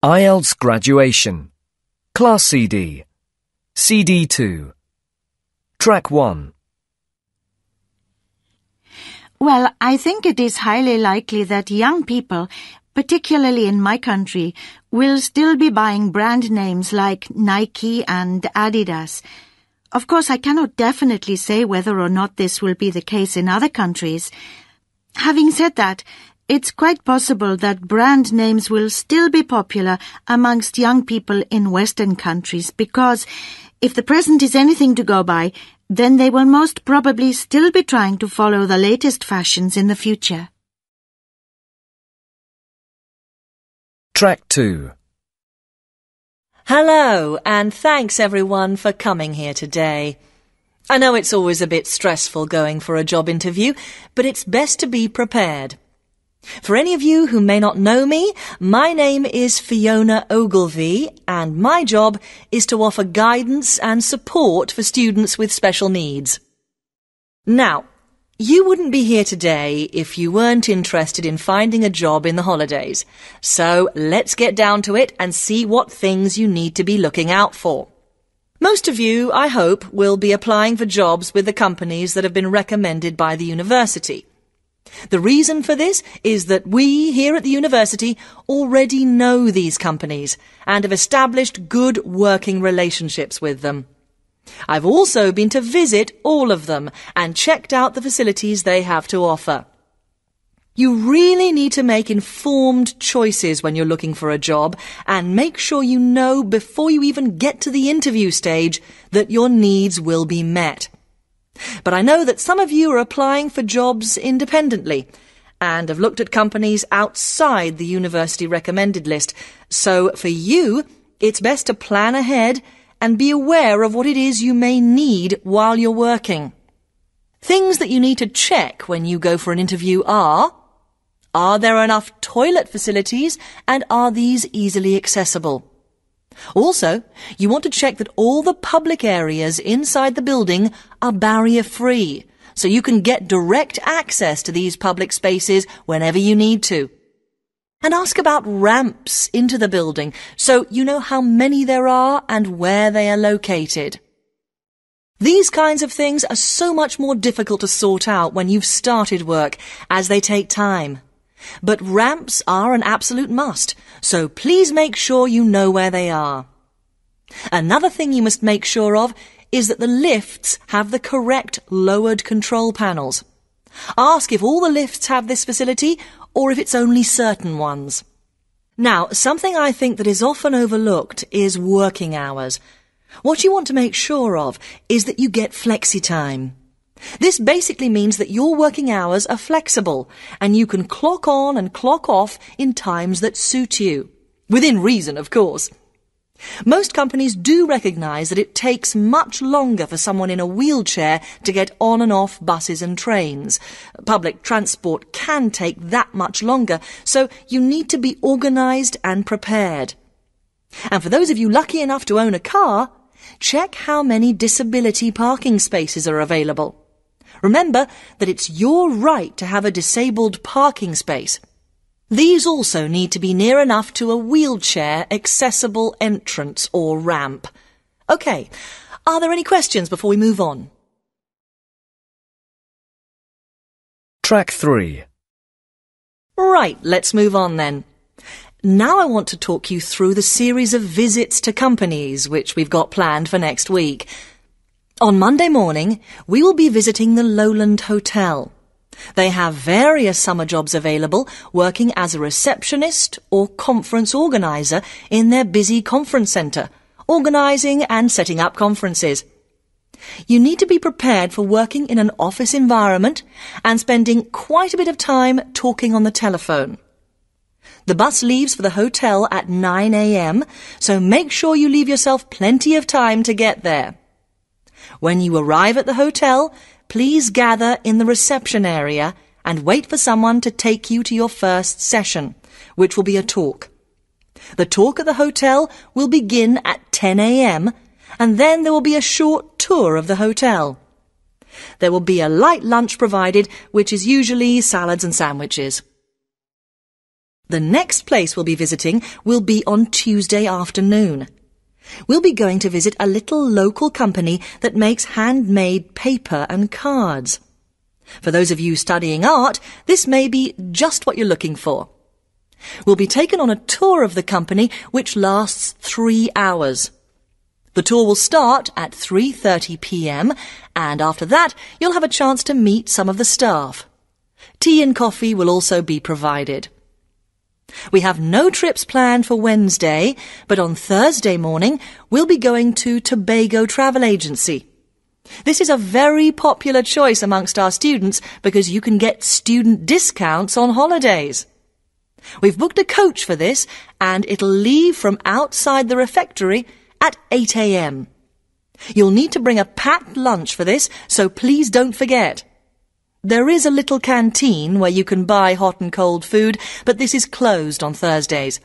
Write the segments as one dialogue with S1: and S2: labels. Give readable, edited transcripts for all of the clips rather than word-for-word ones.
S1: IELTS Graduation, Class CD, CD2, Track 1.
S2: Well, I think it is highly likely that young people, particularly in my country, will still be buying brand names like Nike and Adidas. Of course, I cannot definitely say whether or not this will be the case in other countries. Having said that, it's quite possible that brand names will still be popular amongst young people in Western countries because, if the present is anything to go by, then they will most probably still be trying to follow the latest fashions in the future.
S1: Track 2.
S3: Hello, and thanks everyone for coming here today. I know it's always a bit stressful going for a job interview, but it's best to be prepared. For any of you who may not know me, my name is Fiona Ogilvie, and my job is to offer guidance and support for students with special needs. Now, you wouldn't be here today if you weren't interested in finding a job in the holidays. So let's get down to it and see what things you need to be looking out for. Most of you, I hope, will be applying for jobs with the companies that have been recommended by the university. The reason for this is that we here at the university already know these companies and have established good working relationships with them. I've also been to visit all of them and checked out the facilities they have to offer. You really need to make informed choices when you're looking for a job and make sure you know before you even get to the interview stage that your needs will be met. But I know that some of you are applying for jobs independently and have looked at companies outside the university recommended list. So for you, it's best to plan ahead and be aware of what it is you may need while you're working. Things that you need to check when you go for an interview are there enough toilet facilities and are these easily accessible? Also, you want to check that all the public areas inside the building are barrier-free, so you can get direct access to these public spaces whenever you need to. And ask about ramps into the building, so you know how many there are and where they are located. These kinds of things are so much more difficult to sort out when you've started work, as they take time. But ramps are an absolute must, so please make sure you know where they are. Another thing you must make sure of is that the lifts have the correct lowered control panels. Ask if all the lifts have this facility or if it's only certain ones. Now, something I think that is often overlooked is working hours. What you want to make sure of is that you get flexi time. This basically means that your working hours are flexible and you can clock on and clock off in times that suit you. Within reason, of course. Most companies do recognise that it takes much longer for someone in a wheelchair to get on and off buses and trains. Public transport can take that much longer, so you need to be organised and prepared. And for those of you lucky enough to own a car, check how many disability parking spaces are available. Remember that it's your right to have a disabled parking space. These also need to be near enough to a wheelchair accessible entrance or ramp. OK, are there any questions before we move on?
S1: Track 3.
S3: Right, let's move on then. Now I want to talk you through the series of visits to companies which we've got planned for next week. On Monday morning, we will be visiting the Lowland Hotel. They have various summer jobs available, working as a receptionist or conference organiser in their busy conference centre, organising and setting up conferences. You need to be prepared for working in an office environment and spending quite a bit of time talking on the telephone. The bus leaves for the hotel at 9 a.m, so make sure you leave yourself plenty of time to get there. When you arrive at the hotel, please gather in the reception area and wait for someone to take you to your first session, which will be a talk. The talk at the hotel will begin at 10 a.m, and then there will be a short tour of the hotel. There will be a light lunch provided, which is usually salads and sandwiches. The next place we'll be visiting will be on Tuesday afternoon. We'll be going to visit a little local company that makes handmade paper and cards. For those of you studying art, this may be just what you're looking for. We'll be taken on a tour of the company which lasts 3 hours. The tour will start at 3:30 p.m. and after that you'll have a chance to meet some of the staff. Tea and coffee will also be provided. We have no trips planned for Wednesday, but on Thursday morning we'll be going to Tobago Travel Agency. This is a very popular choice amongst our students because you can get student discounts on holidays. We've booked a coach for this and it'll leave from outside the refectory at 8 a.m. You'll need to bring a packed lunch for this, so please don't forget. There is a little canteen where you can buy hot and cold food, but this is closed on Thursdays.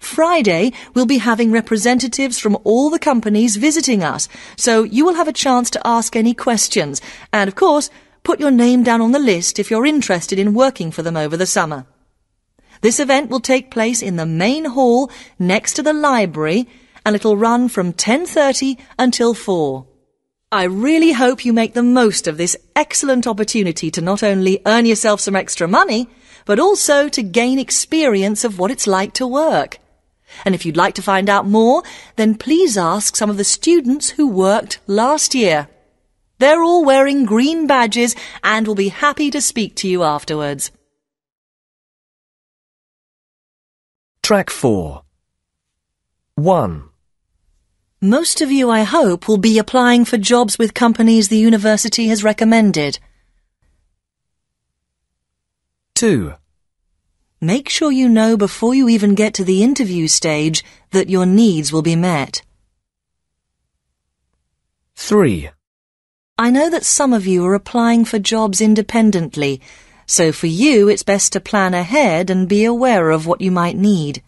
S3: Friday, we'll be having representatives from all the companies visiting us, so you will have a chance to ask any questions, and of course, put your name down on the list if you're interested in working for them over the summer. This event will take place in the main hall next to the library, and it'll run from 10:30 until 4. I really hope you make the most of this excellent opportunity to not only earn yourself some extra money, but also to gain experience of what it's like to work. And if you'd like to find out more, then please ask some of the students who worked last year. They're all wearing green badges and will be happy to speak to you afterwards.
S1: Track 4. 1.
S3: Most of you, I hope, will be applying for jobs with companies the university has recommended.
S1: 2.
S3: Make sure you know before you even get to the interview stage that your needs will be met.
S1: 3.
S3: I know that some of you are applying for jobs independently, so for you it's best to plan ahead and be aware of what you might need.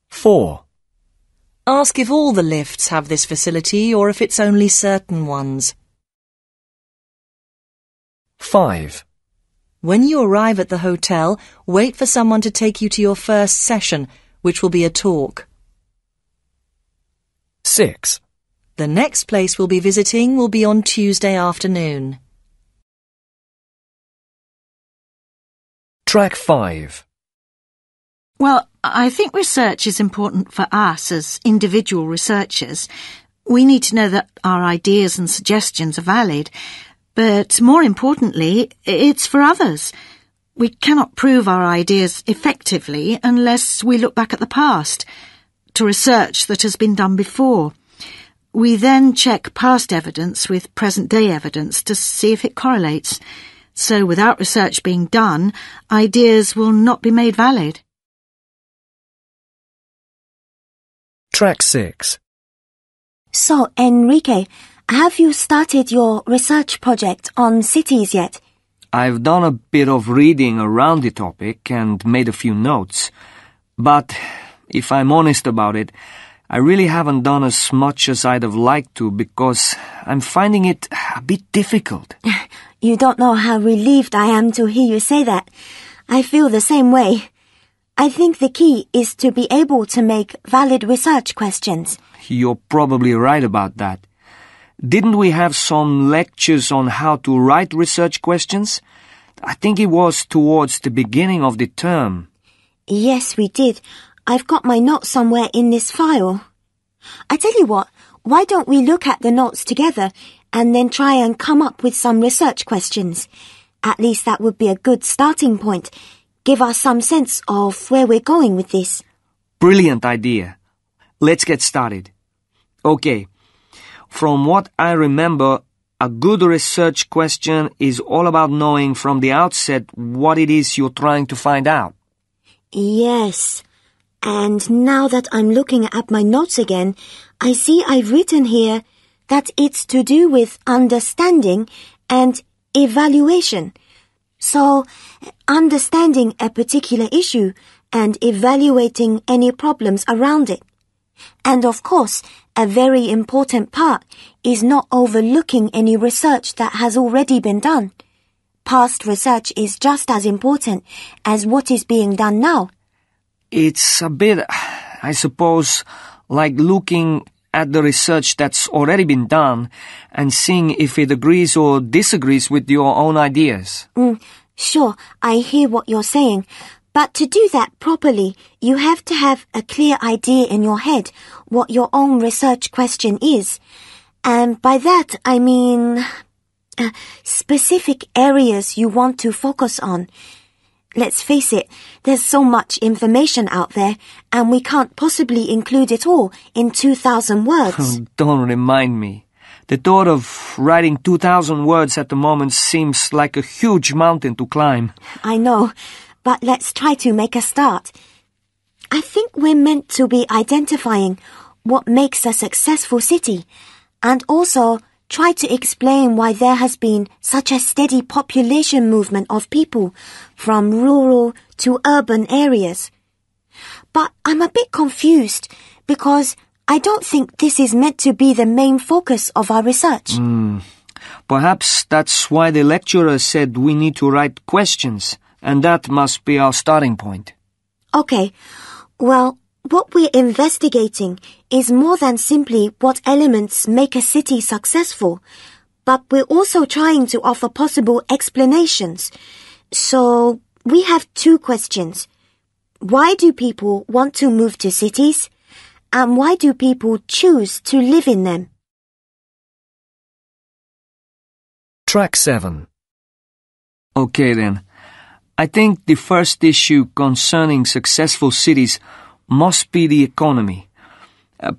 S1: 4.
S3: Ask if all the lifts have this facility or if it's only certain ones.
S1: 5.
S3: When you arrive at the hotel, wait for someone to take you to your first session, which will be a talk.
S1: 6.
S3: The next place we'll be visiting will be on Tuesday afternoon.
S1: Track 5.
S2: Well, I think research is important for us as individual researchers. We need to know that our ideas and suggestions are valid, but more importantly, it's for others. We cannot prove our ideas effectively unless we look back at the past, to research that has been done before. We then check past evidence with present-day evidence to see if it correlates. So without research being done, ideas will not be made valid.
S1: Track 6.
S4: So, Enrique, have you started your research project on cities yet?
S5: I've done a bit of reading around the topic and made a few notes. But, if I'm honest about it, I really haven't done as much as I'd have liked to because I'm finding it a bit difficult.
S4: You don't know how relieved I am to hear you say that. I feel the same way. I think the key is to be able to make valid research questions.
S5: You're probably right about that. Didn't we have some lectures on how to write research questions? I think it was towards the beginning of the term.
S4: Yes, we did. I've got my notes somewhere in this file. I tell you what, why don't we look at the notes together and then try and come up with some research questions? At least that would be a good starting point. Give us some sense of where we're going with this.
S5: Brilliant idea. Let's get started. Okay. From what I remember, a good research question is all about knowing from the outset what it is you're trying to find out.
S4: Yes. And now that I'm looking at my notes again, I see I've written here that it's to do with understanding and evaluation. So, understanding a particular issue and evaluating any problems around it. And of course, a very important part is not overlooking any research that has already been done. past research is just as important as what is being done now.
S5: It's a bit, I suppose, like looking at the research that's already been done and seeing if it agrees or disagrees with your own ideas.
S4: Sure, I hear what you're saying. But to do that properly, you have to have a clear idea in your head what your own research question is. And by that, I mean specific areas you want to focus on. Let's face it, there's so much information out there, and we can't possibly include it all in 2,000 words.
S5: Don't remind me. The thought of writing 2,000 words at the moment seems like a huge mountain to climb.
S4: I know, but let's try to make a start. I think we're meant to be identifying what makes a successful city, and also try to explain why there has been such a steady population movement of people from rural to urban areas. But I'm a bit confused because I don't think this is meant to be the main focus of our research.
S5: Perhaps that's why the lecturer said we need to write questions, and that must be our starting point.
S4: Okay, well, what we're investigating is more than simply what elements make a city successful, but we're also trying to offer possible explanations. So, we have 2 questions. Why do people want to move to cities? And why do people choose to live in them?
S1: Track 7.
S5: Okay then. I think the first issue concerning successful cities must be the economy.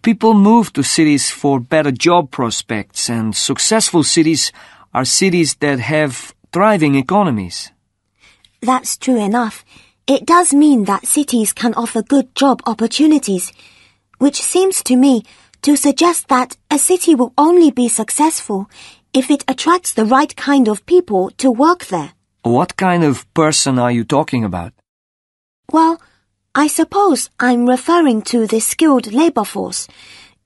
S5: People move to cities for better job prospects, and successful cities are cities that have thriving economies.
S4: That's true enough. It does mean that cities can offer good job opportunities, which seems to me to suggest that a city will only be successful if it attracts the right kind of people to work there.
S5: What kind of person are you talking about?
S4: Well, I suppose I'm referring to the skilled labor force.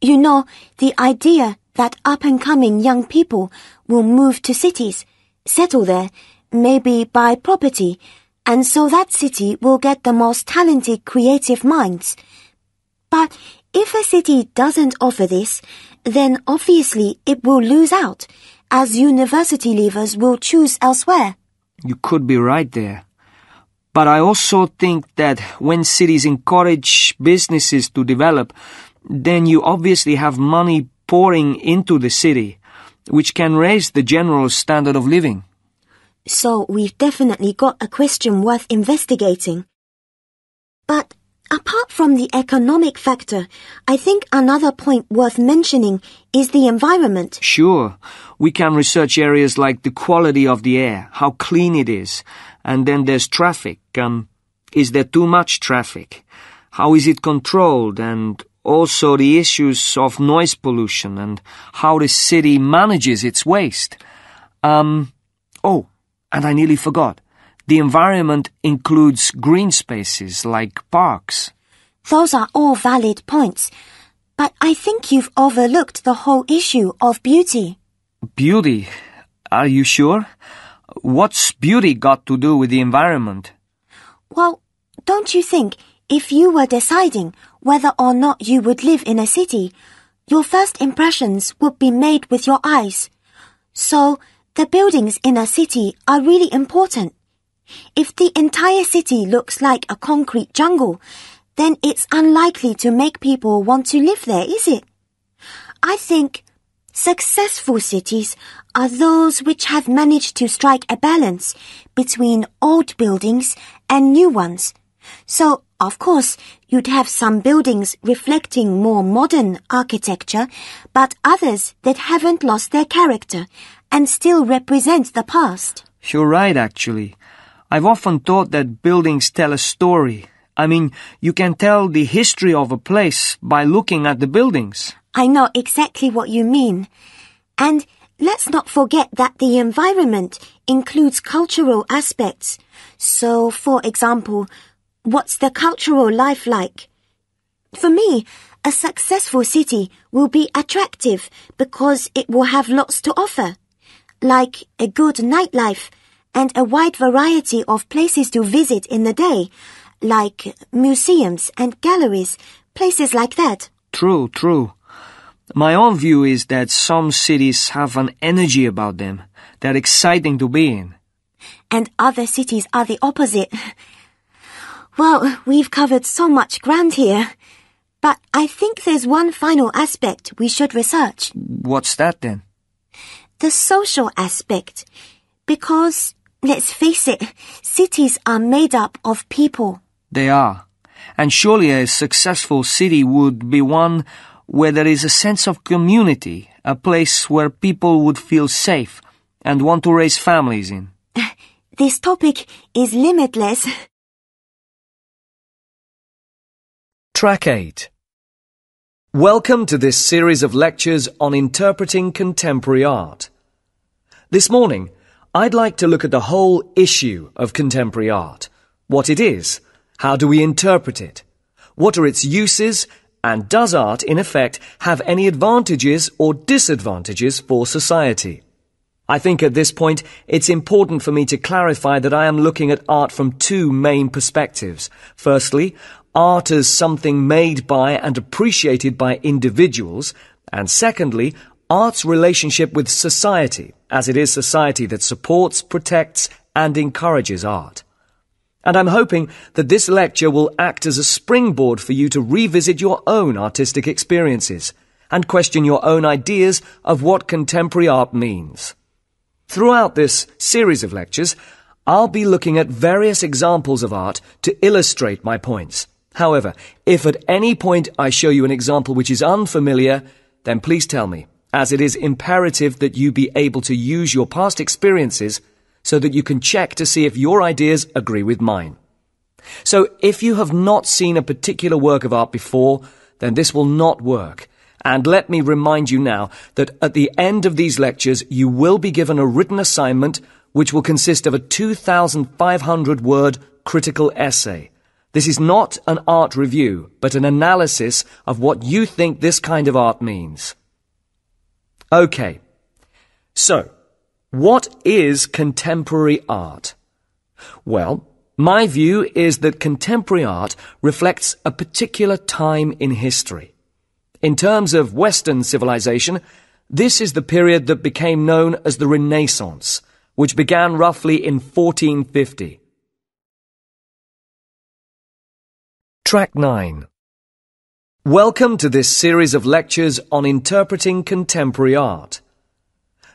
S4: You know, the idea that up-and-coming young people will move to cities, settle there, maybe buy property, and so that city will get the most talented creative minds. But if a city doesn't offer this, then obviously it will lose out, as university leavers will choose elsewhere.
S5: You could be right there. But I also think that when cities encourage businesses to develop, then you obviously have money pouring into the city, which can raise the general standard of living.
S4: So we've definitely got a question worth investigating. But apart from the economic factor, I think another point worth mentioning is the environment.
S5: Sure, we can research areas like the quality of the air, how clean it is, and then there's traffic. Is there too much traffic? How is it controlled? And also the issues of noise pollution and how the city manages its waste. Oh, and I nearly forgot. The environment includes green spaces like parks.
S4: Those are all valid points, but I think you've overlooked the whole issue of beauty.
S5: Beauty? Are you sure? What's beauty got to do with the environment?
S4: Well, don't you think if you were deciding whether or not you would live in a city, your first impressions would be made with your eyes? So, the buildings in a city are really important. If the entire city looks like a concrete jungle, then it's unlikely to make people want to live there, is it? I think successful cities are those which have managed to strike a balance between old buildings and new ones. So, of course, you'd have some buildings reflecting more modern architecture, but others that haven't lost their character and still represent the past.
S5: You're right, actually. I've often thought that buildings tell a story. I mean, you can tell the history of a place by looking at the buildings.
S4: I know exactly what you mean. And let's not forget that the environment includes cultural aspects. So, for example, what's the cultural life like? For me, a successful city will be attractive because it will have lots to offer, like a good nightlife, and a wide variety of places to visit in the day, like museums and galleries, places like that.
S5: True, true. My own view is that some cities have an energy about them. They're exciting to be in.
S4: And other cities are the opposite. Well, we've covered so much ground here. But I think there's one final aspect we should research.
S5: What's that then?
S4: The social aspect. Because, let's face it, cities are made up of people.
S5: They are. And surely a successful city would be one where there is a sense of community, a place where people would feel safe and want to raise families in.
S4: This topic is limitless.
S1: Track 8.
S5: Welcome to this series of lectures on interpreting contemporary art. This morning, I'd like to look at the whole issue of contemporary art. What it is, how do we interpret it, what are its uses, and does art, in effect, have any advantages or disadvantages for society? I think at this point it's important for me to clarify that I am looking at art from two main perspectives. Firstly, art as something made by and appreciated by individuals, and secondly, art's relationship with society, as it is society that supports, protects, and encourages art. And I'm hoping that this lecture will act as a springboard for you to revisit your own artistic experiences and question your own ideas of what contemporary art means. Throughout this series of lectures, I'll be looking at various examples of art to illustrate my points. However, if at any point I show you an example which is unfamiliar, then please tell me, as it is imperative that you be able to use your past experiences so that you can check to see if your ideas agree with mine. So if you have not seen a particular work of art before, then this will not work. And let me remind you now that at the end of these lectures you will be given a written assignment which will consist of a 2,500-word critical essay. This is not an art review, but an analysis of what you think this kind of art means. Okay, so what is contemporary art? Well, my view is that contemporary art reflects a particular time in history. In terms of Western civilization, this is the period that became known as the Renaissance, which began roughly in 1450.
S1: Track 9.
S5: Welcome to this series of lectures on interpreting contemporary art.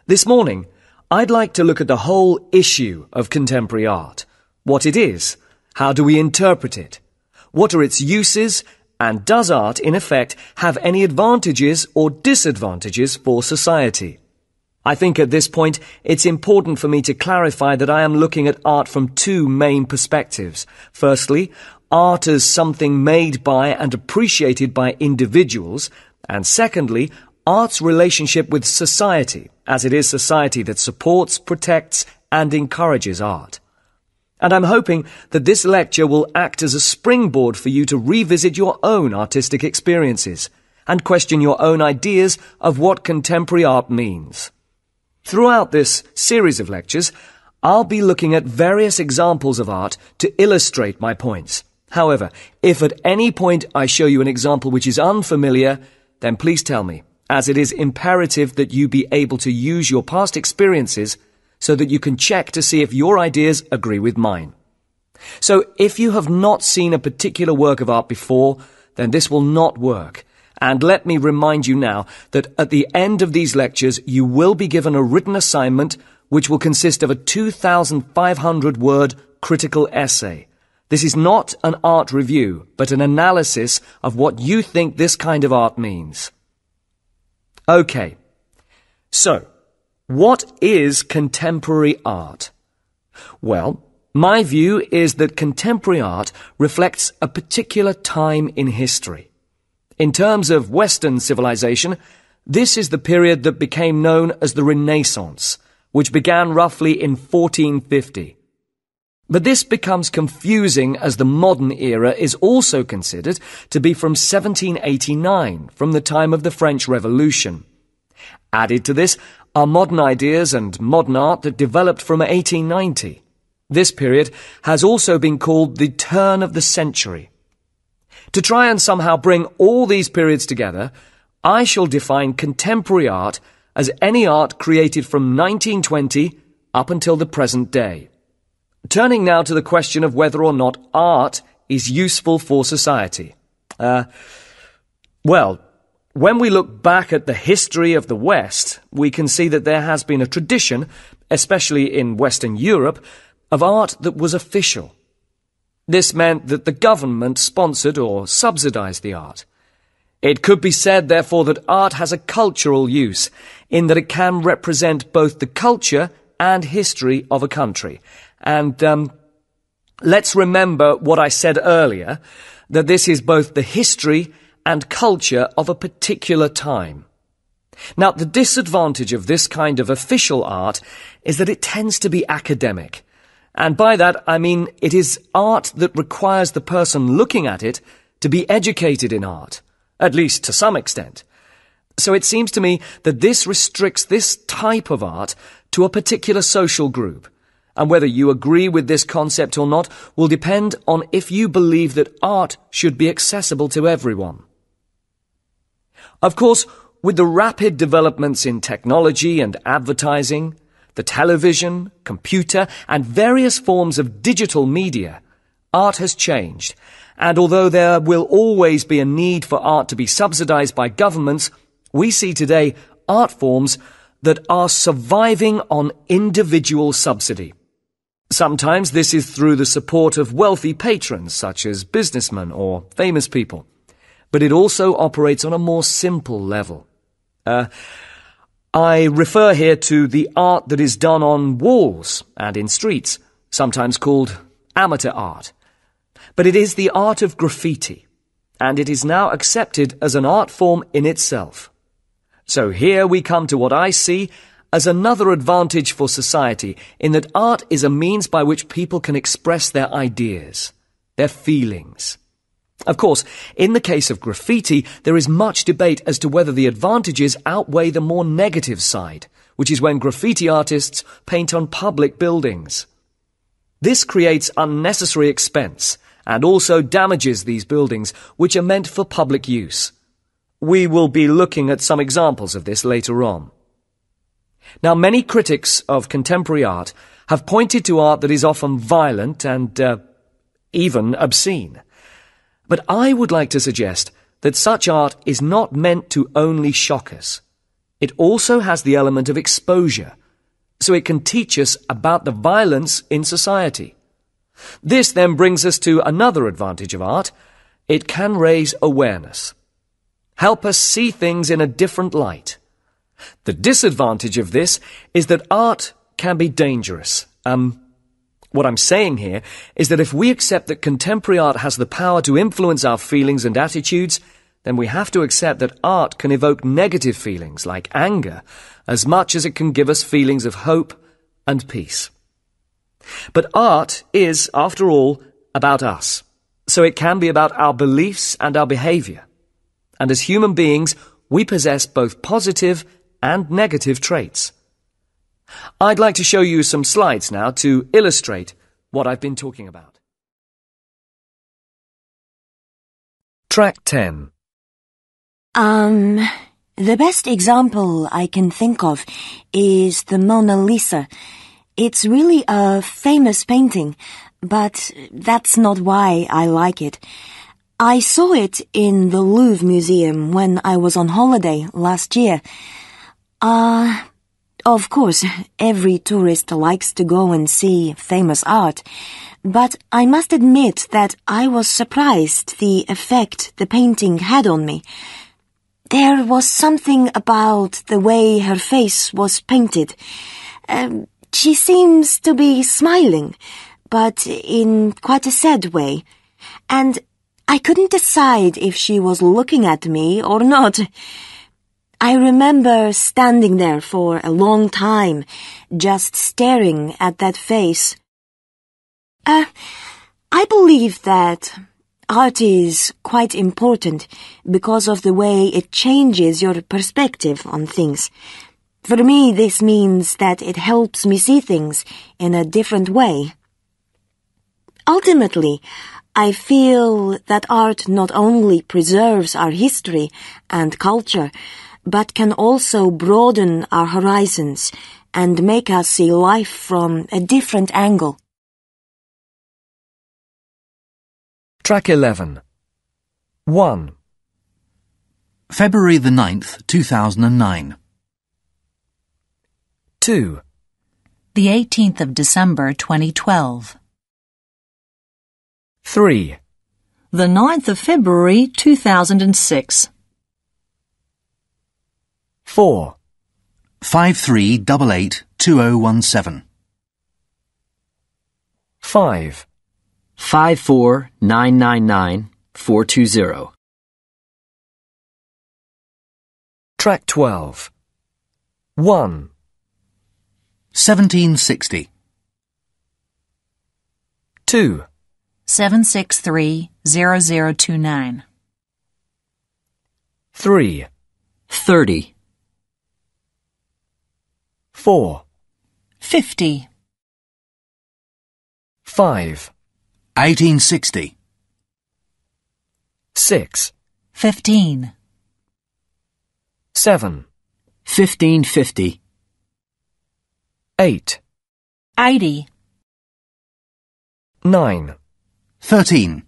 S5: This morning, I'd like to look at the whole issue of contemporary art. What it is, how do we interpret it, what are its uses, and does art, in effect, have any advantages or disadvantages for society? I think at this point it's important for me to clarify that I am looking at art from two main perspectives. Firstly, art as something made by and appreciated by individuals, and secondly, art's relationship with society, as it is society that supports, protects, and encourages art. And I'm hoping that this lecture will act as a springboard for you to revisit your own artistic experiences and question your own ideas of what contemporary art means. Throughout this series of lectures, I'll be looking at various examples of art to illustrate my points. However, if at any point I show you an example which is unfamiliar, then please tell me, as it is imperative that you be able to use your past experiences so that you can check to see if your ideas agree with mine. So if you have not seen a particular work of art before, then this will not work. And let me remind you now that at the end of these lectures you will be given a written assignment which will consist of a 2,500-word critical essay. This is not an art review, but an analysis of what you think this kind of art means. Okay, so what is contemporary art? Well, my view is that contemporary art reflects a particular time in history. In terms of Western civilization, this is the period that became known as the Renaissance, which began roughly in 1450. But this becomes confusing as the modern era is also considered to be from 1789, from the time of the French Revolution. Added to this,
S1: are modern ideas and modern art that developed from 1890. This period has also been called the turn of the century. To try and somehow bring all these periods together, I shall define contemporary art as any art created from 1920 up until the present day. Turning now to the question of whether or not art is useful for society. Well, when we look back at the history of the West, we can see that there has been a tradition, especially in Western Europe, of art that was official. This meant that the government sponsored or subsidized the art. It could be said, therefore, that art has a cultural use, in that it can represent both the culture and history of a country. And let's remember what I said earlier, that this is both the history and culture of a particular time. Now, the disadvantage of this kind of official art is that it tends to be academic. And by that, I mean it is art that requires the person looking at it to be educated in art, at least to some extent. So it seems to me that this restricts this type of art to a particular social group. And whether you agree with this concept or not will depend on if you believe that art should be accessible to everyone. Of course, with the rapid developments in technology and advertising, the television, computer, and various forms of digital media, art has changed. And although there will always be a need for art to be subsidized by governments, we see today art forms that are surviving on individual subsidy. Sometimes this is through the support of wealthy patrons, such as businessmen or famous people. But it also operates on a more simple level. I refer here to the art that is done on walls and in streets, sometimes called amateur art. But it is the art of graffiti, and it is now accepted as an art form in itself. So here we come to what I see as another advantage for society, in that art is a means by which people can express their ideas, their feelings. Of course, in the case of graffiti, there is much debate as to whether the advantages outweigh the more negative side, which is when graffiti artists paint on public buildings. This creates unnecessary expense and also damages these buildings, which are meant for public use. We will be looking at some examples of this later on. Now, many critics of contemporary art have pointed to art that is often violent and even obscene. But I would like to suggest that such art is not meant to only shock us. It also has the element of exposure, so it can teach us about the violence in society. This then brings us to another advantage of art. It can raise awareness, help us see things in a different light. The disadvantage of this is that art can be dangerous. What I'm saying here is that if we accept that contemporary art has the power to influence our feelings and attitudes, then we have to accept that art can evoke negative feelings like anger as much as it can give us feelings of hope and peace. But art is, after all, about us, so it can be about our beliefs and our behavior. And as human beings, we possess both positive and negative traits. I'd like to show you some slides now to illustrate what I've been talking about. Track 10.
S4: The best example I can think of is the Mona Lisa. It's really a famous painting, but that's not why I like it. I saw it in the Louvre Museum when I was on holiday last year. Of course, every tourist likes to go and see famous art, but I must admit that I was surprised the effect the painting had on me. There was something about the way her face was painted. She seems to be smiling, but in quite a sad way, and I couldn't decide if she was looking at me or not. I remember standing there for a long time, just staring at that face. I believe that art is quite important because of the way it changes your perspective on things. For me, this means that it helps me see things in a different way. Ultimately, I feel that art not only preserves our history and culture, but can also broaden our horizons and make us see life from a different angle.
S1: Track 11. 1.
S6: February the 9th, 2009.
S1: 2.
S7: The 18th of December 2012.
S1: 3.
S3: The 9th of February 2006.
S1: 4.
S6: 53882017.
S1: 5.
S8: 54999-420.
S1: Track 12. 1.
S6: 1760.
S1: 2.
S7: 763-0029.
S1: 3.
S8: 30.
S1: 4.
S3: 50.
S1: 5.
S6: 1860.
S1: 6.
S7: 15.
S1: 7.
S8: 1550.
S1: 8.
S3: 80.
S1: 9.
S6: 13.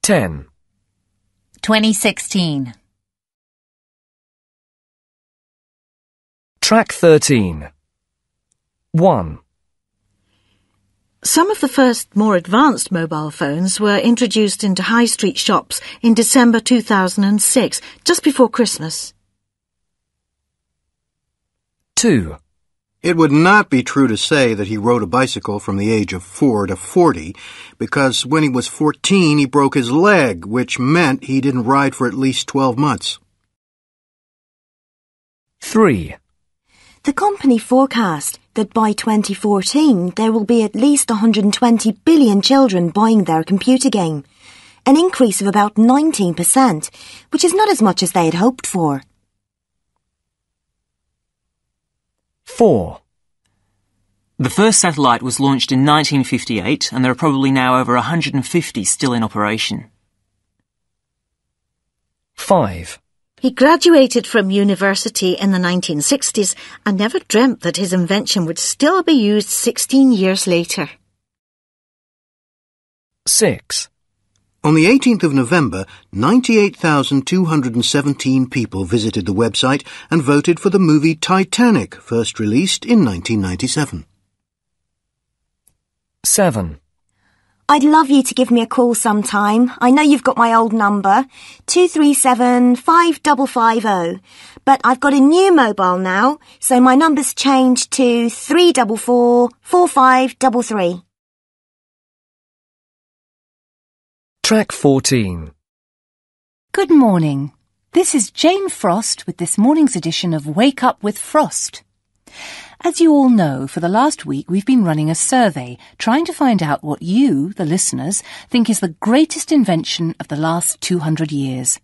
S1: 10.
S7: 2016.
S1: Track 13. 1.
S2: Some of the first more advanced mobile phones were introduced into high street shops in December 2006, just before Christmas.
S1: 2.
S9: It would not be true to say that he rode a bicycle from the age of 4 to 40, because when he was 14 he broke his leg, which meant he didn't ride for at least 12 months.
S1: 3.
S4: The company forecast that by 2014 there will be at least 120 billion children buying their computer game, an increase of about 19%, which is not as much as they had hoped for.
S1: 4.
S8: The first satellite was launched in 1958, and there are probably now over 150 still in operation.
S1: 5.
S2: He graduated from university in the 1960s and never dreamt that his invention would still be used 16 years later.
S1: 6.
S9: On the 18th of November, 98,217 people visited the website and voted for the movie Titanic, first released in 1997.
S1: 7.
S4: I'd love you to give me a call sometime. I know you've got my old number, 237-5550. But I've got a new mobile now, so my number's changed to 344-4533.
S1: Track 14.
S7: Good morning. This is Jane Frost with this morning's edition of Wake Up with Frost. As you all know, for the last week we've been running a survey trying to find out what you, the listeners, think is the greatest invention of the last 200 years.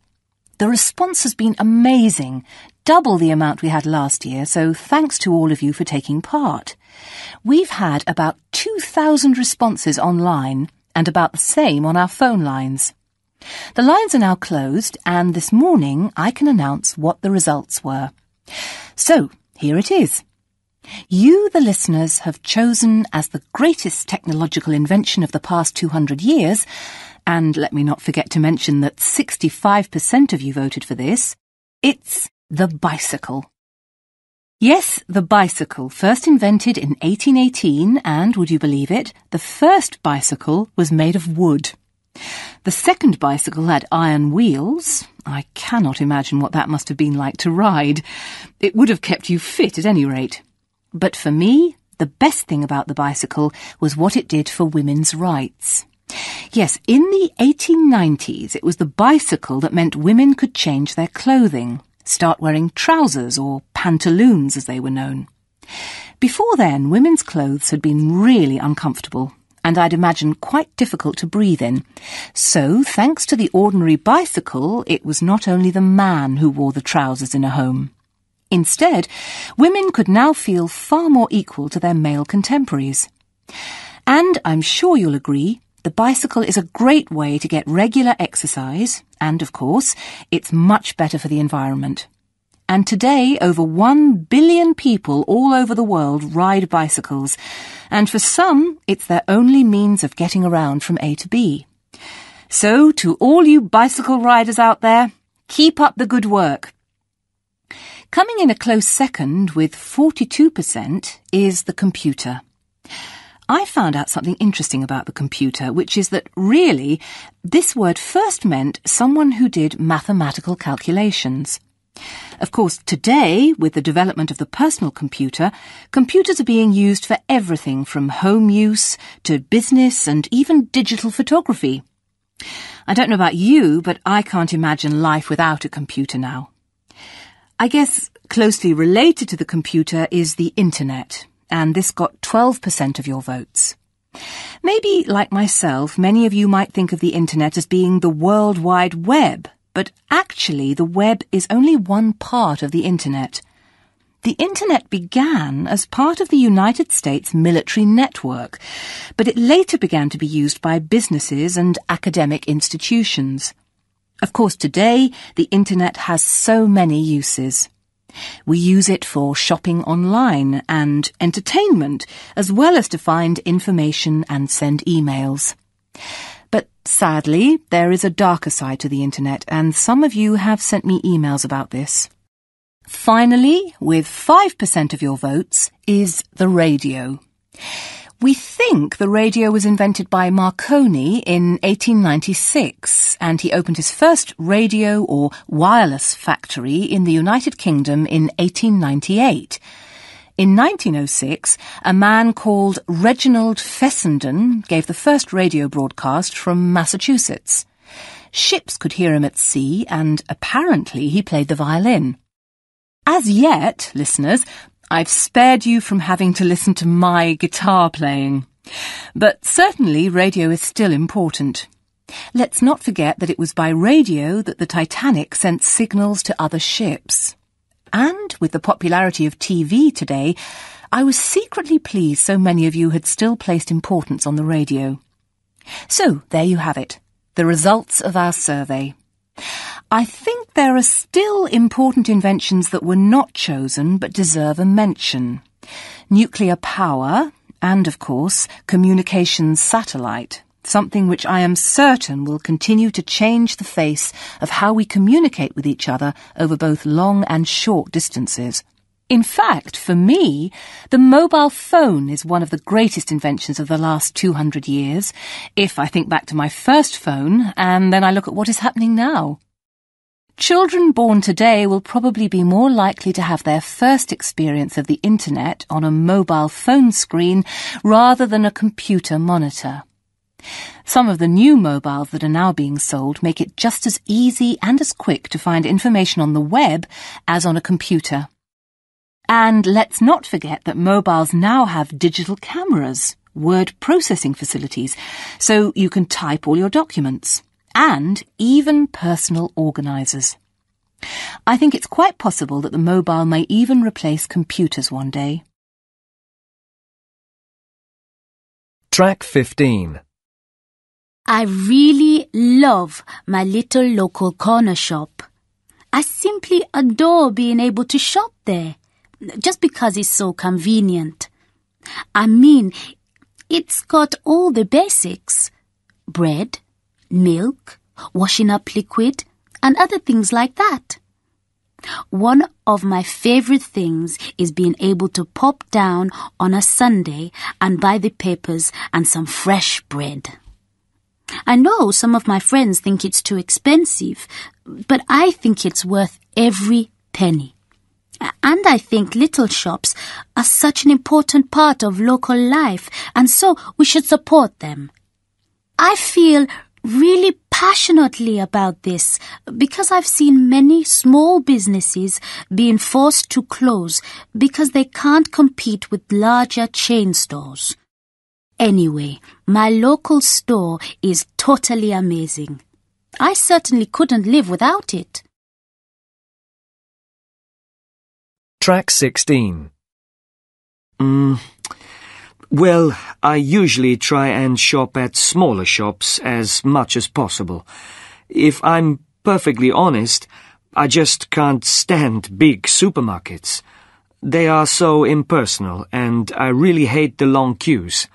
S7: The response has been amazing, double the amount we had last year, so thanks to all of you for taking part. We've had about 2,000 responses online and about the same on our phone lines. The lines are now closed, and this morning I can announce what the results were. So, here it is. You, the listeners, have chosen as the greatest technological invention of the past 200 years, and let me not forget to mention that 65% of you voted for this, it's the bicycle. Yes, the bicycle, first invented in 1818, and, would you believe it, the first bicycle was made of wood. The second bicycle had iron wheels. I cannot imagine what that must have been like to ride. It would have kept you fit at any rate. But for me, the best thing about the bicycle was what it did for women's rights. Yes, in the 1890s, it was the bicycle that meant women could change their clothing, start wearing trousers or pantaloons as they were known. Before then, women's clothes had been really uncomfortable, and I'd imagine quite difficult to breathe in. So, thanks to the ordinary bicycle, it was not only the man who wore the trousers in a home. Instead, women could now feel far more equal to their male contemporaries. And I'm sure you'll agree, the bicycle is a great way to get regular exercise, and of course, it's much better for the environment. And today, over 1 billion people all over the world ride bicycles, and for some, it's their only means of getting around from A to B. So, to all you bicycle riders out there, keep up the good work. Coming in a close second with 42% is the computer. I found out something interesting about the computer, which is that really, this word first meant someone who did mathematical calculations. Of course, today, with the development of the personal computer, computers are being used for everything from home use to business and even digital photography. I don't know about you, but I can't imagine life without a computer now. I guess closely related to the computer is the internet, and this got 12% of your votes. Maybe, like myself, many of you might think of the internet as being the World Wide Web, but actually the web is only one part of the internet. The internet began as part of the United States military network, but it later began to be used by businesses and academic institutions. Of course, today, the internet has so many uses. We use it for shopping online and entertainment, as well as to find information and send emails. But sadly, there is a darker side to the internet, and some of you have sent me emails about this. Finally, with 5% of your votes, is the radio. We think the radio was invented by Marconi in 1896, and he opened his first radio or wireless factory in the United Kingdom in 1898. In 1906, a man called Reginald Fessenden gave the first radio broadcast from Massachusetts. Ships could hear him at sea, and apparently he played the violin. As yet, listeners, I've spared you from having to listen to my guitar playing. But certainly radio is still important. Let's not forget that it was by radio that the Titanic sent signals to other ships. And with the popularity of TV today, I was secretly pleased so many of you had still placed importance on the radio. So, there you have it, the results of our survey. I think there are still important inventions that were not chosen but deserve a mention. Nuclear power and, of course, communications satellite, something which I am certain will continue to change the face of how we communicate with each other over both long and short distances. In fact, for me, the mobile phone is one of the greatest inventions of the last 200 years, if I think back to my first phone and then I look at what is happening now. Children born today will probably be more likely to have their first experience of the internet on a mobile phone screen rather than a computer monitor. Some of the new mobiles that are now being sold make it just as easy and as quick to find information on the web as on a computer. And let's not forget that mobiles now have digital cameras, word processing facilities, so you can type all your documents, and even personal organisers. I think it's quite possible that the mobile may even replace computers one day.
S1: Track 15.
S10: I really love my little local corner shop. I simply adore being able to shop there, just because it's so convenient. I mean, it's got all the basics: bread, milk, washing up liquid, and other things like that. One of my favourite things is being able to pop down on a Sunday and buy the papers and some fresh bread. I know some of my friends think it's too expensive, but I think it's worth every penny. And I think little shops are such an important part of local life, and so we should support them. I feel really passionately about this because I've seen many small businesses being forced to close because they can't compete with larger chain stores. Anyway, my local store is totally amazing. I certainly couldn't live without it.
S1: Track 16.
S5: Well, I usually try and shop at smaller shops as much as possible. If I'm perfectly honest, I just can't stand big supermarkets. They are so impersonal, and I really hate the long queues.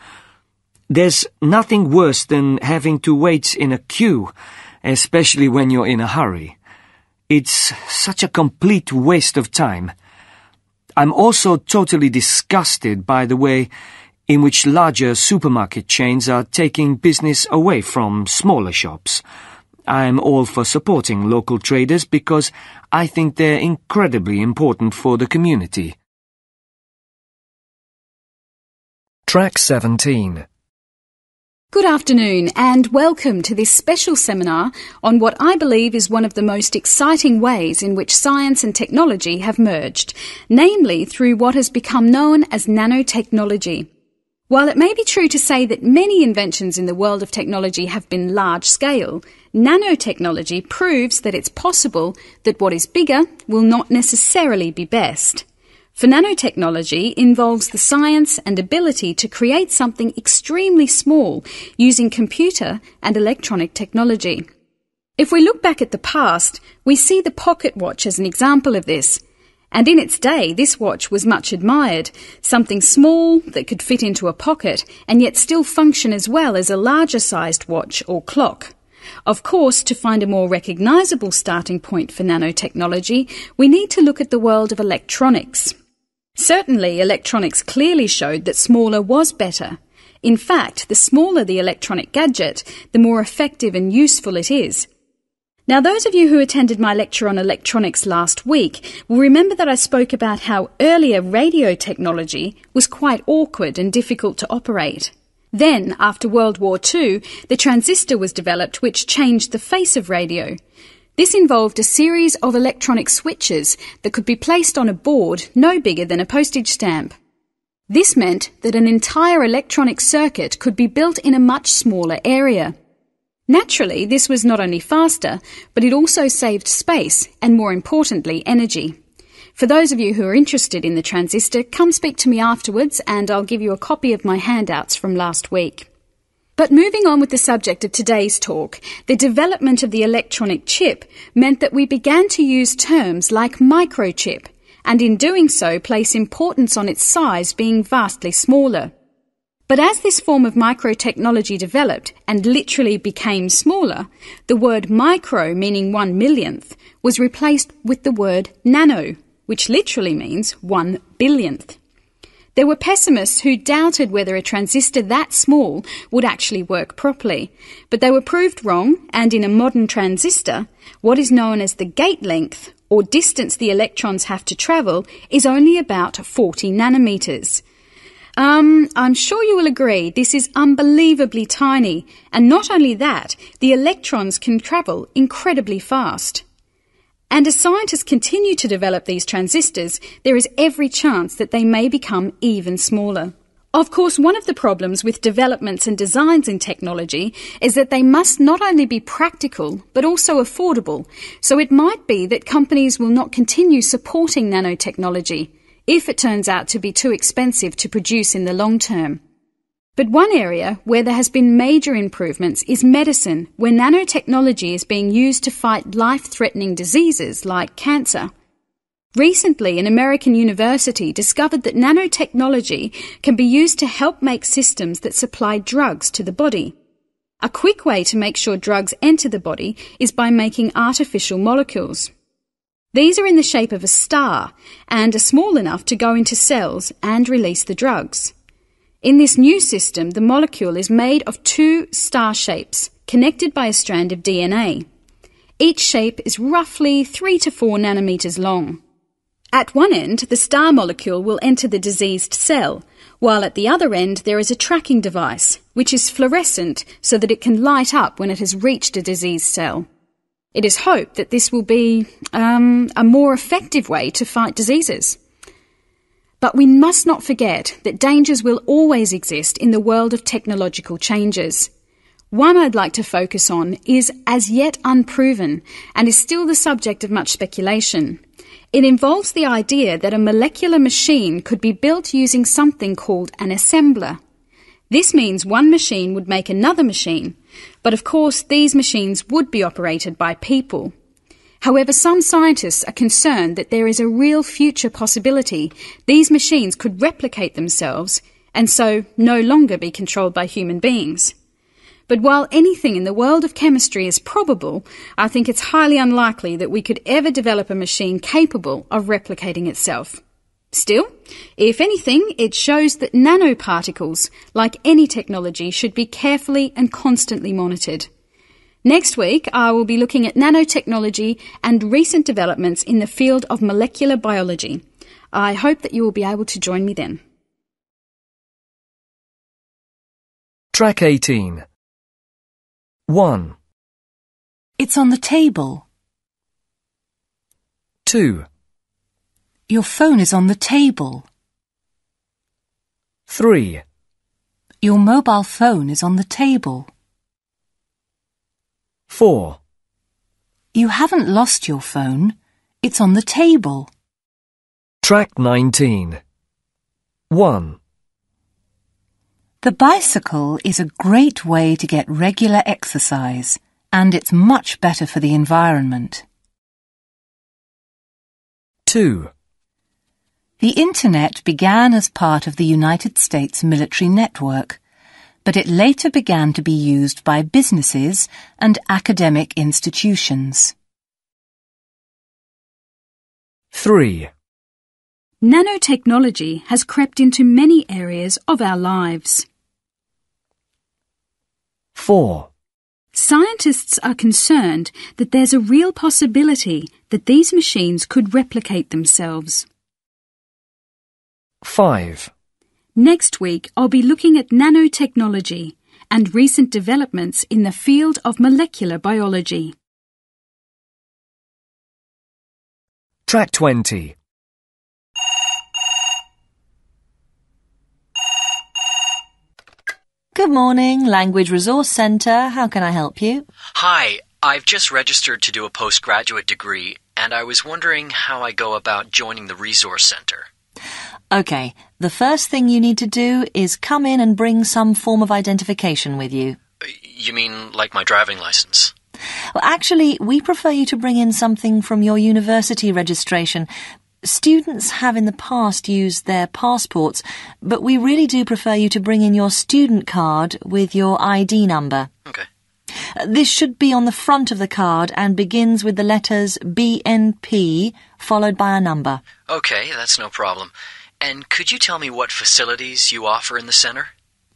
S5: There's nothing worse than having to wait in a queue, especially when you're in a hurry. It's such a complete waste of time. I'm also totally disgusted by the way in which larger supermarket chains are taking business away from smaller shops. I'm all for supporting local traders because I think they're incredibly important for the community.
S1: Track 17.
S11: Good afternoon and welcome to this special seminar on what I believe is one of the most exciting ways in which science and technology have merged, namely through what has become known as nanotechnology. While it may be true to say that many inventions in the world of technology have been large-scale, nanotechnology proves that it's possible that what is bigger will not necessarily be best. For nanotechnology involves the science and ability to create something extremely small using computer and electronic technology. If we look back at the past, we see the pocket watch as an example of this. And in its day, this watch was much admired, something small that could fit into a pocket and yet still function as well as a larger-sized watch or clock. Of course, to find a more recognisable starting point for nanotechnology, we need to look at the world of electronics. Certainly, electronics clearly showed that smaller was better. In fact, the smaller the electronic gadget, the more effective and useful it is. Now, those of you who attended my lecture on electronics last week will remember that I spoke about how earlier radio technology was quite awkward and difficult to operate. Then, after World War II, the transistor was developed, which changed the face of radio. This involved a series of electronic switches that could be placed on a board no bigger than a postage stamp. This meant that an entire electronic circuit could be built in a much smaller area. Naturally, this was not only faster, but it also saved space and, more importantly, energy. For those of you who are interested in the transistor, come speak to me afterwards and I'll give you a copy of my handouts from last week. But moving on with the subject of today's talk, the development of the electronic chip meant that we began to use terms like microchip, and in doing so place importance on its size being vastly smaller. But as this form of microtechnology developed and literally became smaller, the word micro, meaning 1/1,000th, was replaced with the word nano, which literally means 1/1000th. There were pessimists who doubted whether a transistor that small would actually work properly, but they were proved wrong, and in a modern transistor, what is known as the gate length, or distance the electrons have to travel, is only about 40 nanometers. I'm sure you will agree this is unbelievably tiny, and not only that, the electrons can travel incredibly fast. And as scientists continue to develop these transistors, there is every chance that they may become even smaller. Of course, one of the problems with developments and designs in technology is that they must not only be practical, but also affordable. So it might be that companies will not continue supporting nanotechnology if it turns out to be too expensive to produce in the long term. But one area where there has been major improvements is medicine, where nanotechnology is being used to fight life-threatening diseases like cancer. Recently, an American university discovered that nanotechnology can be used to help make systems that supply drugs to the body. A quick way to make sure drugs enter the body is by making artificial molecules. These are in the shape of a star and are small enough to go into cells and release the drugs. In this new system, the molecule is made of 2 star shapes, connected by a strand of DNA. Each shape is roughly 3 to 4 nanometers long. At one end, the star molecule will enter the diseased cell, while at the other end there is a tracking device, which is fluorescent so that it can light up when it has reached a diseased cell. It is hoped that this will be a more effective way to fight diseases. But we must not forget that dangers will always exist in the world of technological changes. One I'd like to focus on is as yet unproven and is still the subject of much speculation. It involves the idea that a molecular machine could be built using something called an assembler. This means one machine would make another machine, but of course these machines would be operated by people. However, some scientists are concerned that there is a real future possibility these machines could replicate themselves and so no longer be controlled by human beings. But while anything in the world of chemistry is probable, I think it's highly unlikely that we could ever develop a machine capable of replicating itself. Still, if anything, it shows that nanoparticles, like any technology, should be carefully and constantly monitored. Next week, I will be looking at nanotechnology and recent developments in the field of molecular biology. I hope that you will be able to join me then.
S1: Track 18. 1,
S7: It's on the table.
S1: 2,
S7: Your phone is on the table.
S1: 3,
S7: Your mobile phone is on the table.
S1: 4,
S7: You haven't lost your phone. It's on the table.
S1: Track 19. 1,
S7: The bicycle is a great way to get regular exercise, and it's much better for the environment.
S1: 2,
S7: The Internet began as part of the United States military network, but it later began to be used by businesses and academic institutions.
S1: 3,
S11: Nanotechnology has crept into many areas of our lives.
S1: 4,
S11: Scientists are concerned that there's a real possibility that these machines could replicate themselves.
S1: 5,
S11: Next week, I'll be looking at nanotechnology and recent developments in the field of molecular biology.
S1: Track 20.
S3: Good morning, Language Resource Centre. How can I help you?
S12: Hi, I've just registered to do a postgraduate degree, and I was wondering how I go about joining the Resource Centre.
S3: OK, the first thing you need to do is come in and bring some form of identification with you.
S12: You mean like my driving license?
S3: Well, actually, we prefer you to bring in something from your university registration. Students have in the past used their passports, but we really do prefer you to bring in your student card with your ID number.
S12: Okay.
S3: This should be on the front of the card and begins with the letters BNP followed by a number.
S12: Okay, that's no problem. And could you tell me what facilities you offer in the centre?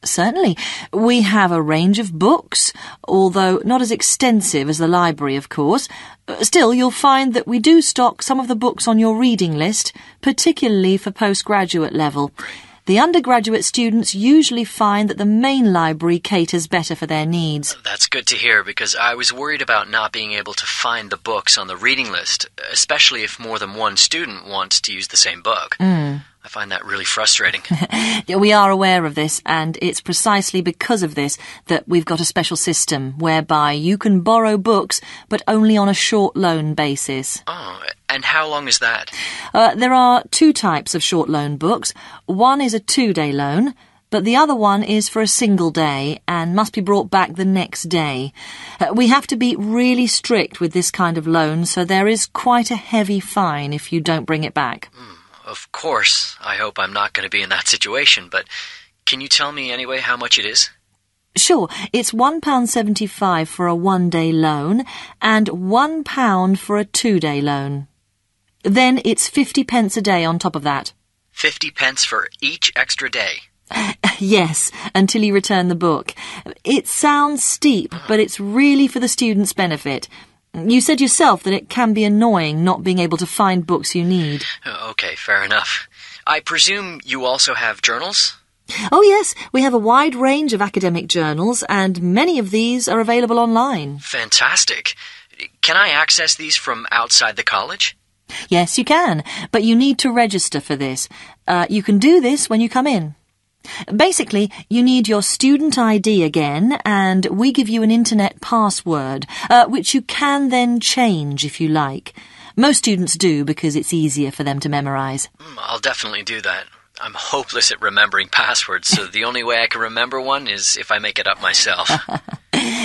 S3: Certainly. We have a range of books, although not as extensive as the library, of course. Still, you'll find that we do stock some of the books on your reading list, particularly for postgraduate level. The undergraduate students usually find that the main library caters better for their needs.
S12: That's good to hear, because I was worried about not being able to find the books on the reading list, especially if more than one student wants to use the same book. I find that really frustrating.
S3: We are aware of this, and it's precisely because of this that we've got a special system whereby you can borrow books, but only on a short loan basis.
S12: Oh, and how long is that?
S3: There are two types of short loan books. One is a 2-day loan, but the other one is for a single day and must be brought back the next day. We have to be really strict with this kind of loan, so there is quite a heavy fine if you don't bring it back.
S12: Of course, I hope I'm not going to be in that situation, but can you tell me anyway how much it is?
S3: Sure, it's £1.75 for a 1-day loan and £1 for a 2-day loan. Then it's 50 pence a day on top of that.
S12: 50 pence for each extra day?
S3: Yes, until you return the book. It sounds steep, but it's really for the student's benefit. You said yourself that it can be annoying not being able to find books you need.
S12: Okay, fair enough. I presume you also have journals?
S3: Oh yes, we have a wide range of academic journals, and many of these are available online.
S12: Fantastic. Can I access these from outside the college?
S3: Yes, you can, but you need to register for this. You can do this when you come in. Basically, you need your student ID again, and we give you an internet password, which you can then change if you like. Most students do because it's easier for them to memorize.
S12: I'll definitely do that. I'm hopeless at remembering passwords, so the only way I can remember one is if I make it up myself.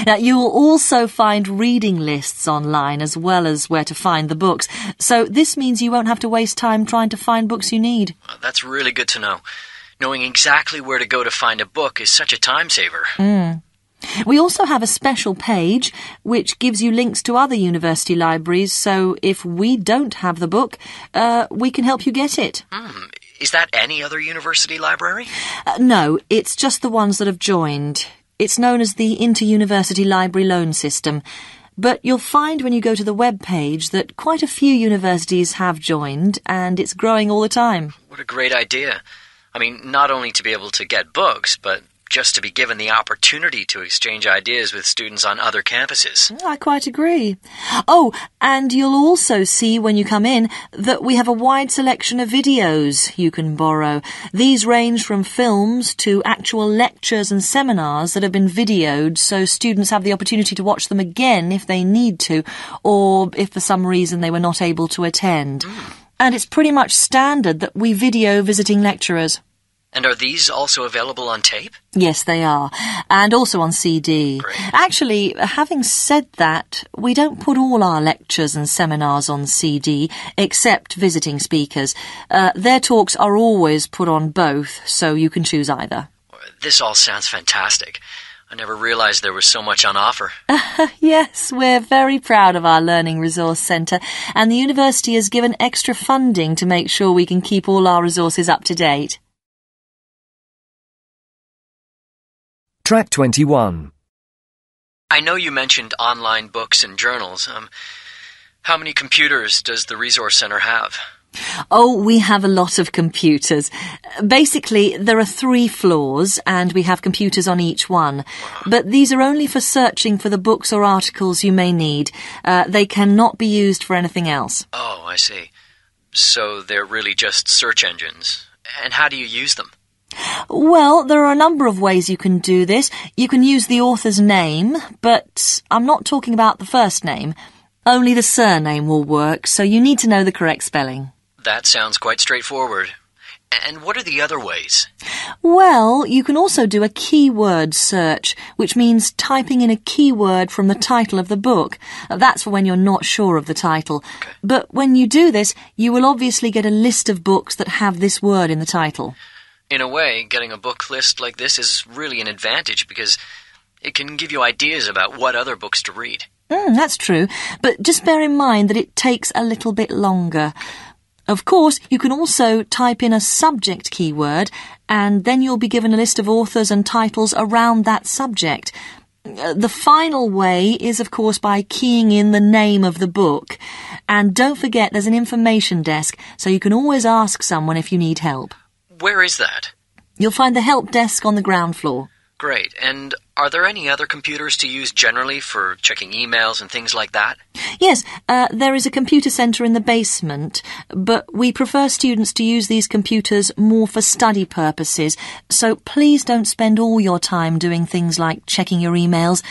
S3: Now, you'll also find reading lists online as well as where to find the books, so this means you won't have to waste time trying to find books you need.
S12: That's really good to know. Knowing exactly where to go to find a book is such a time saver.
S3: We also have a special page which gives you links to other university libraries, so if we don't have the book, we can help you get it.
S12: Is that any other university library?
S3: No, it's just the ones that have joined. It's known as the Inter-University Library Loan System. But you'll find when you go to the web page that quite a few universities have joined, and it's growing all the time.
S12: What a great idea. I mean, not only to be able to get books, but just to be given the opportunity to exchange ideas with students on other campuses.
S3: I quite agree. Oh, and you'll also see when you come in that we have a wide selection of videos you can borrow. These range from films to actual lectures and seminars that have been videoed, so students have the opportunity to watch them again if they need to, or if for some reason they were not able to attend. And it's pretty much standard that we video visiting lecturers.
S12: And are these also available on tape?
S3: Yes, they are. And also on CD.
S12: Great.
S3: Actually, having said that, we don't put all our lectures and seminars on CD, except visiting speakers. Their talks are always put on both, so you can choose either.
S12: This all sounds fantastic. I never realized there was so much on offer.
S3: Yes, we're very proud of our Learning Resource Centre, and the university has given extra funding to make sure we can keep all our resources up to date.
S1: Track 21.
S12: I know you mentioned online books and journals. How many computers does the Resource Centre have?
S3: Oh, we have a lot of computers. Basically, there are 3 floors, and we have computers on each one. But these are only for searching for the books or articles you may need. They cannot be used for anything else.
S12: Oh, I see. So they're really just search engines. And how do you use them?
S3: Well, there are a number of ways you can do this. You can use the author's name, but I'm not talking about the first name. Only the surname will work, so you need to know the correct spelling.
S12: That sounds quite straightforward. And what are the other ways?
S3: Well, you can also do a keyword search, which means typing in a keyword from the title of the book. That's for when you're not sure of the title.
S12: Okay.
S3: But when you do this, you will obviously get a list of books that have this word in the title.
S12: In a way, getting a book list like this is really an advantage because it can give you ideas about what other books to read.
S3: That's true, but just bear in mind that it takes a little bit longer. Of course, you can also type in a subject keyword, and then you'll be given a list of authors and titles around that subject. The final way is, of course, by keying in the name of the book. And don't forget there's an information desk, so you can always ask someone if you need help.
S12: Where is that?
S3: You'll find the help desk on the ground floor.
S12: Great. And are there any other computers to use generally for checking emails and things like that?
S3: Yes, there is a computer centre in the basement, but we prefer students to use these computers more for study purposes, so please don't spend all your time doing things like checking your emails,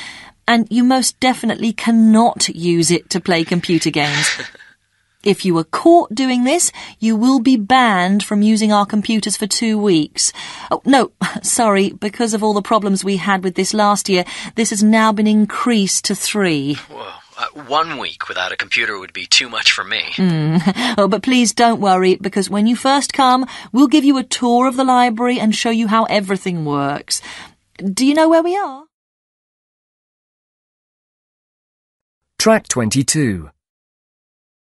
S3: and you most definitely cannot use it to play computer games. If you were caught doing this, you will be banned from using our computers for 2 weeks. Oh, no, sorry, because of all the problems we had with this last year, this has now been increased to 3.
S12: Whoa, 1 week without a computer would be too much for me.
S3: Oh, but please don't worry, because when you first come, we'll give you a tour of the library and show you how everything works. Do you know where we are?
S1: Track 22.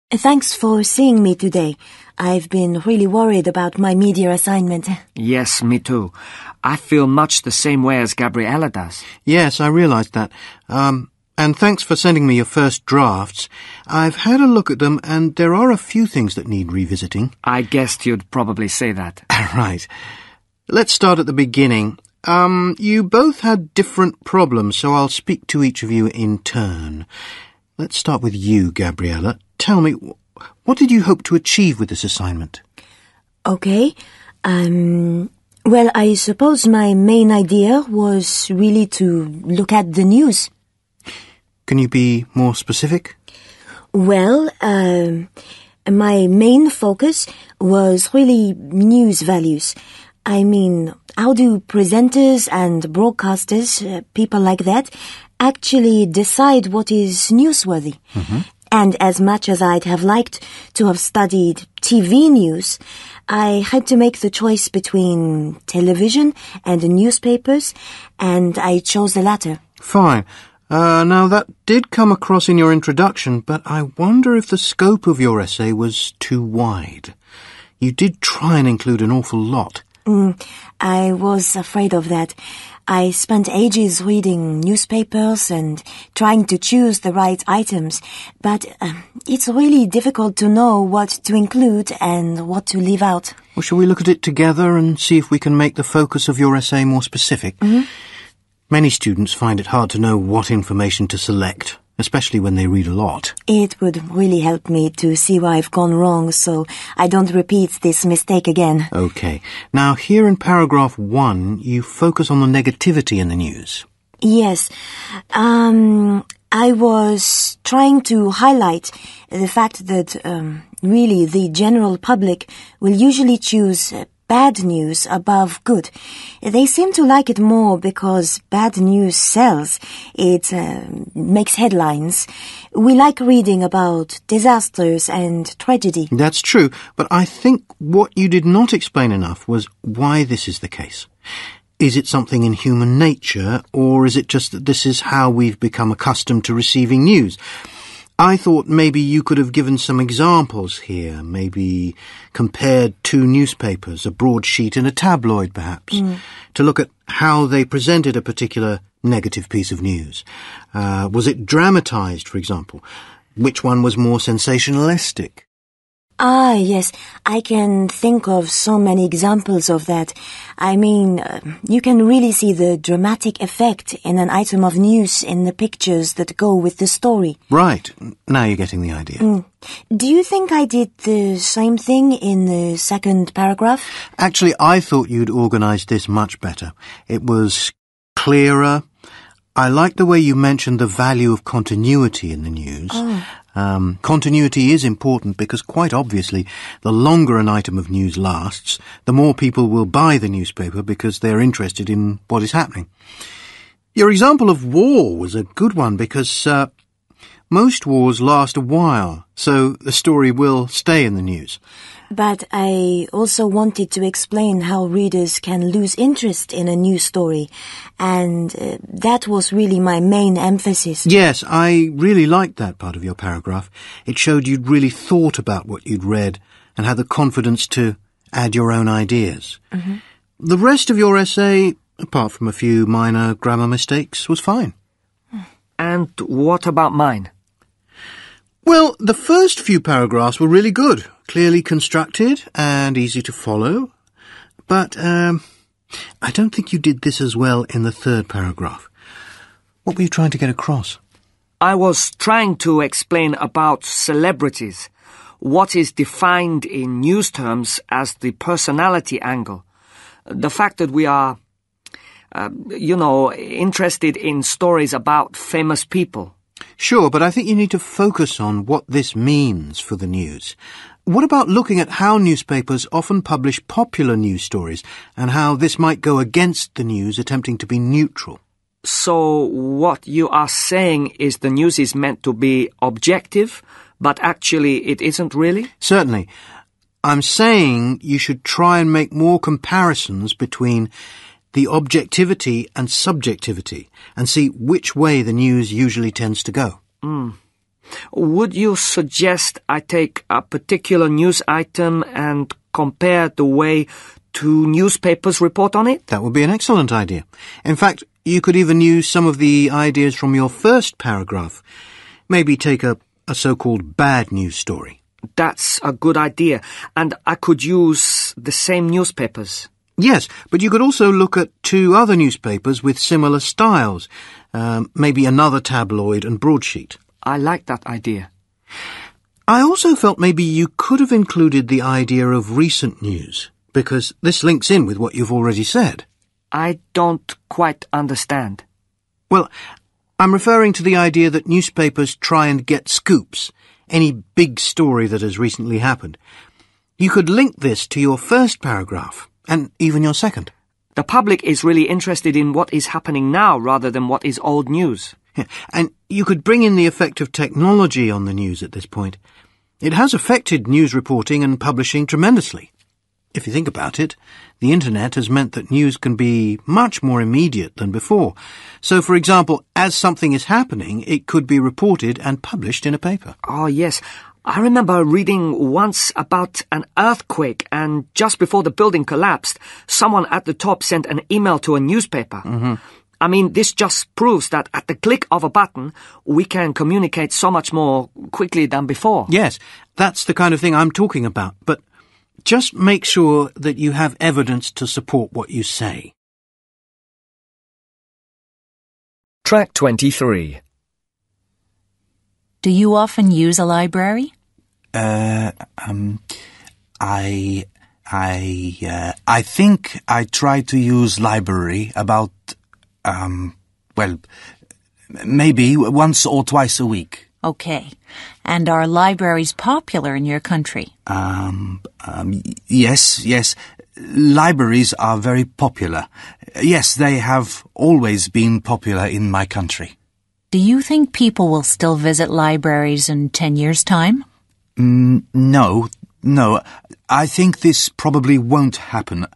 S4: Thanks for seeing me today. I've been really worried about my mid-year assignment.
S5: Yes, me too. I feel much the same way as Gabriella does.
S9: Yes, I realised that. And thanks for sending me your first drafts. I've had a look at them, and there are a few things that need revisiting.
S5: I guessed you'd probably say that.
S9: Right. Let's start at the beginning. You both had different problems, so I'll speak to each of you in turn. Let's start with you, Gabriella. Tell me, what did you hope to achieve with this assignment?
S4: Okay. Well, I suppose my main idea was really to look at the news.
S9: Can you be more specific?
S4: Well, my main focus was really news values. I mean, how do presenters and broadcasters, people like that, actually decide what is newsworthy?
S6: Mm-hmm.
S4: And as much as I'd have liked to have studied TV news, I had to make the choice between television and newspapers, and I chose the latter.
S9: Fine. Now, that did come across in your introduction, but I wonder if the scope of your essay was too wide. You did try and include an awful lot.
S4: I was afraid of that. I spent ages reading newspapers and trying to choose the right items, but it's really difficult to know what to include and what to leave out.
S9: Well, shall we look at it together and see if we can make the focus of your essay more specific?
S4: Mm-hmm.
S9: Many students find it hard to know what information to select, especially when they read a lot.
S4: It would really help me to see where I've gone wrong so I don't repeat this mistake again.
S9: Okay. Now, here in paragraph 1, you focus on the negativity in the news.
S4: Yes. I was trying to highlight the fact that really the general public will usually choose bad news above good. They seem to like it more because bad news sells. It makes headlines. We like reading about disasters and tragedy.
S9: That's true, but I think what you did not explain enough was why this is the case. Is it something in human nature, or is it just that this is how we've become accustomed to receiving news? I thought maybe you could have given some examples here, maybe compared two newspapers, a broadsheet and a tabloid perhaps, to look at how they presented a particular negative piece of news. Was it dramatized, for example? Which one was more sensationalistic?
S4: Ah, yes, I can think of so many examples of that. I mean, you can really see the dramatic effect in an item of news in the pictures that go with the story.
S9: Right. Now you're getting the idea.
S4: Do you think I did the same thing in the second paragraph?
S9: Actually, I thought you'd organised this much better. It was clearer. I like the way you mentioned the value of continuity in the news. Continuity is important because, quite obviously, the longer an item of news lasts, the more people will buy the newspaper because they're interested in what is happening. Your example of war was a good one because most wars last a while, so the story will stay in the news.
S4: But I also wanted to explain how readers can lose interest in a news story, and that was really my main emphasis.
S9: Yes, I really liked that part of your paragraph. It showed you'd really thought about what you'd read and had the confidence to add your own ideas. The rest of your essay, apart from a few minor grammar mistakes, was fine.
S5: And what about mine?
S9: Well, the first few paragraphs were really good, clearly constructed and easy to follow. But I don't think you did this as well in the third paragraph. What were you trying to get across?
S5: I was trying to explain about celebrities, what is defined in news terms as the personality angle. The fact that we are, interested in stories about famous people.
S9: Sure, but I think you need to focus on what this means for the news. What about looking at how newspapers often publish popular news stories and how this might go against the news attempting to be neutral?
S5: So what you are saying is the news is meant to be objective, but actually it isn't really?
S9: Certainly. I'm saying you should try and make more comparisons between the objectivity and subjectivity and see which way the news usually tends to go.
S5: Would you suggest I take a particular news item and compare the way two newspapers report on it?
S9: That would be an excellent idea. In fact, you could even use some of the ideas from your first paragraph. Maybe take a so-called bad news story.
S5: That's a good idea, and I could use the same newspapers.
S9: Yes, but you could also look at two other newspapers with similar styles, maybe another tabloid and broadsheet.
S5: I like that idea.
S9: I also felt maybe you could have included the idea of recent news, because this links in with what you've already said.
S5: I don't quite understand.
S9: Well, I'm referring to the idea that newspapers try and get scoops, any big story that has recently happened. You could link this to your first paragraph, and even your second.
S5: The public is really interested in what is happening now rather than what is old news.
S9: Yeah, and you could bring in the effect of technology on the news at this point. It has affected news reporting and publishing tremendously. If you think about it, the internet has meant that news can be much more immediate than before. So, for example, as something is happening, it could be reported and published in a paper.
S5: Oh, yes. I remember reading once about an earthquake, and just before the building collapsed, someone at the top sent an email to a newspaper.
S9: Mm-hmm.
S5: I mean, this just proves that at the click of a button, we can communicate so much more quickly than before.
S9: Yes, that's the kind of thing I'm talking about. But just make sure that you have evidence to support what you say.
S1: Track 23.
S7: Do you often use a library?
S6: I think I try to use library about, maybe once or twice a week.
S7: Okay. And are libraries popular in your country?
S6: Yes. Libraries are very popular. Yes, they have always been popular in my country.
S7: Do you think people will still visit libraries in 10 years' time?
S6: No. I think this probably won't happen.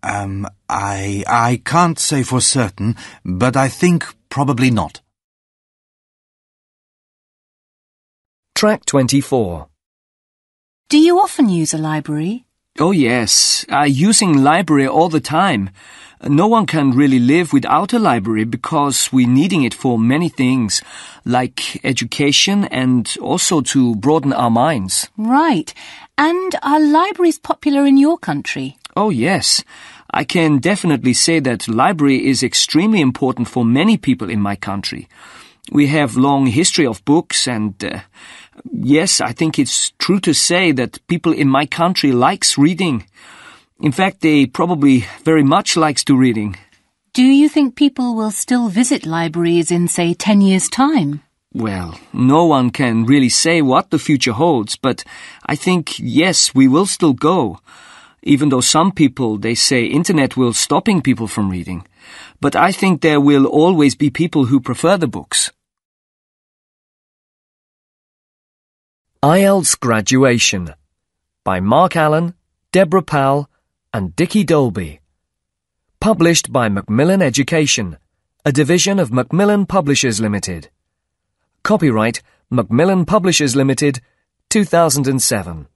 S6: I can't say for certain, but I think probably not.
S1: Track 24.
S7: Do you often use a library?
S5: Oh, yes. Using library all the time. No one can really live without a library because we're needing it for many things, like education and also to broaden our minds.
S7: Right. And are libraries popular in your country?
S5: Oh, yes. I can definitely say that library is extremely important for many people in my country. We have long history of books and, yes, I think it's true to say that people in my country likes reading. In fact, they probably very much likes to reading.
S7: Do you think people will still visit libraries in, say, 10 years' time?
S5: Well, no one can really say what the future holds, but I think, yes, we will still go. Even though some people, they say internet will stopping people from reading. But I think there will always be people who prefer the books.
S1: IELTS Graduation by Mark Allen, Deborah Powell and Dickie Dolby. Published by Macmillan Education, a division of Macmillan Publishers Limited. Copyright Macmillan Publishers Limited, 2007.